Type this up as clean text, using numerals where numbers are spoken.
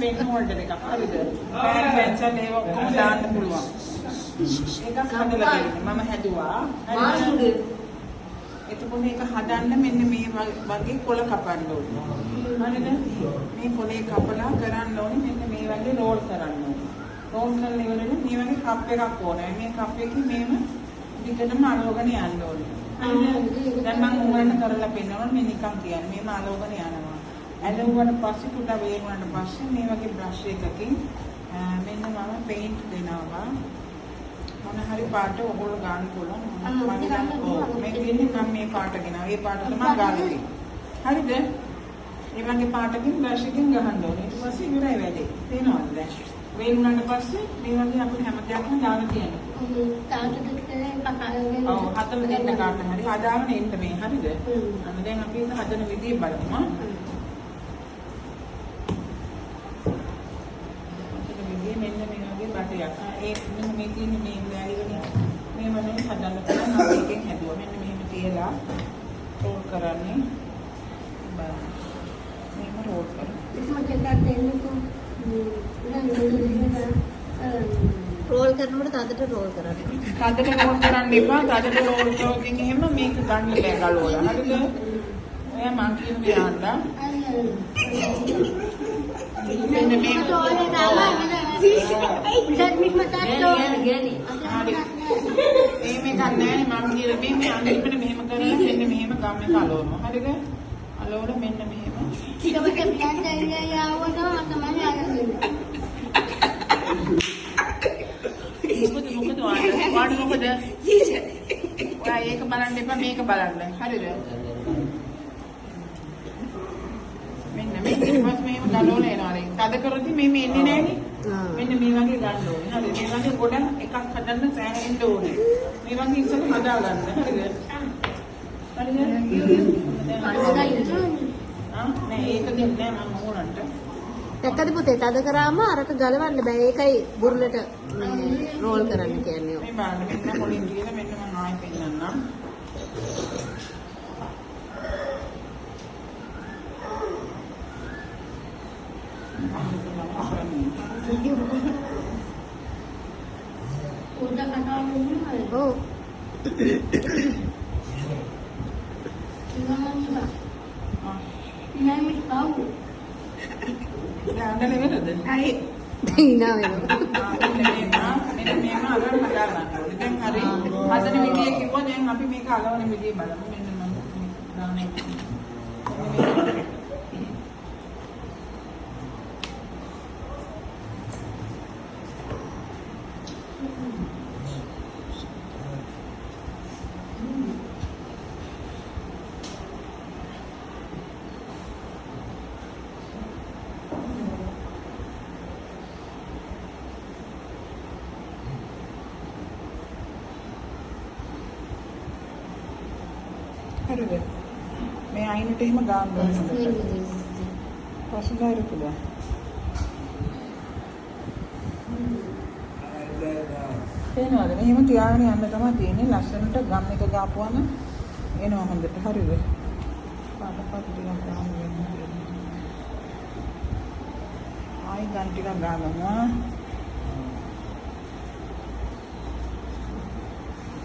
පෙන් holder එකක් හරිද? පෑන් පෙන්සල් ඒව ඔක්කොම දාන්න පුළුවන්. ඒකක් හදලා දෙන්න. මම හැදුවා. හරිද? එතකොට මේක හදන්න මෙන්න මේ වගේ කොළ කපන්න ඕනේ. හරිද? මේ කොළේ කපලා කරන්න ඕනේ මෙන්න මේ වගේ රෝල් කරන්න ඕනේ. රෝල් කරලා ඉවරනේ මේ වගේ කප් එකක් ඕනේ. මේ කප් එකකින් මේම දිගටම අලවගෙන යන්න ඕනේ. හරිද? දැන් මම උඹලට කරලා පෙන්නනවා මේ නිකන් කියන්නේ. මේම අලවගෙන යනවා. ඇලවුවට පස්සේ කුඩා වේගුණාට පස්සේ මේ වගේ බ්‍රෂ් එකකින් මෙන්න මම පේන්ට් දෙනවා. මොන හරි පාට ඔයගොල්ලෝ ගන්න පුළුවන්. මේ කියන්නේ මම මේ පාට ගෙනවා. ඒ පාට තමයි ගාන්නේ. හරිද? මේ වගේ පාටකින් බ්‍රෂ් එකකින් ගහන්න ඕනේ. ඊට පස්සේ ඉවරයි වැඩේ. තේනවද දැන්? වේගුණාට පස්සේ මේ වගේ අපිට හැම දෙයක්ම දාලා තියෙනවා. ඔව් හතර දෙන්න ගන්න හරි හදාගෙන එන්න මේ හරිද? අන්න දැන් අපි හදන විදිය බලමු. මෙන්න මේ වගේ බටයක්. ඒ මෙන්න මේ තියෙන මේ වැලි වලින් මේ වගේ හදන්න පුළුවන්. අපි එකෙන් හැදුවා. මෙන්න මෙහෙම තියලා රෝල් කරන්නේ. බලන්න. මේක රෝල් කරනවා. රෝල් කරනකොට තදට රෝල් කරන්න. තදට රෝල් කරන්න එපා. තදට රෝල් කරොතින් එහෙම මේක ගන්න බෑ ගලවලා. හරිද? ඔයා මං කියන මේ ආන්දා. මෙන්න මේ මේක නෑ මම කියලා මේ අන්තිමට මෙහෙම කරලා මෙන්න මෙහෙම ගම් එක අලවනවා. හරිද? අලවලා මෙන්න මෙහෙම. ඊට පස්සේ ප්ලෑන් එකේ යවනවා තමයි අරගෙන. මොකද මොකද ඔයා ඒක බලන්න එපා මේක බලන්න. හරිද? මෙන්න මේක ඊපස් මේව ගලවලා එනවා නේ. තද කරොත් මේ එන්නේ නෑනේ. මෙන්න මේ වගේ ගන්න ඕනේ. හරිද? මේ වගේ ගොඩ එකක් හදන්න සෑහෙන්න ඕනේ. මේ වගේ ඉස්සෙල්ලා හදා ගන්න. හරිද? හරිද? නෑ ඒක දෙන්නේ නෑ මම ඕනන්ට. දැක්කද පුතේ තද කරාම අරක ගලවන්න බෑ. ඒකයි බුරුලට රෝල් කරන්න කියන්නේ. මේ බලන්න මෙන්න මොලින් කියලා මෙන්න මම ආයෙ පෙන්නන්නම්. උඩ කතාවෙන්නේ ඔව්. දැන් වෙනද? අයි. ඉනා වෙනවා. මෙන්න මේම අලවන්න හදාගන්න ඕනේ. දැන් හරි. හදන විදිය කිව්වා දැන් අපි මේක අලවන විදිය බලමු. මෙන්න මම දාන්නේ. හරිද? මේ අයිනට එහෙම ගන්න ඕනේ. පස්සෙන් ඉරුතුලා. තේනවද? මෙහෙම තියාගෙන යන්න තමයි තියෙන්නේ. ලස්සනට ගම් එක ගාපුවම එනවා හොඳට. හරිද? පාට ටිකක් ගන්න වෙනවා. ආයි ගම් ටිකක් ගන්නවා.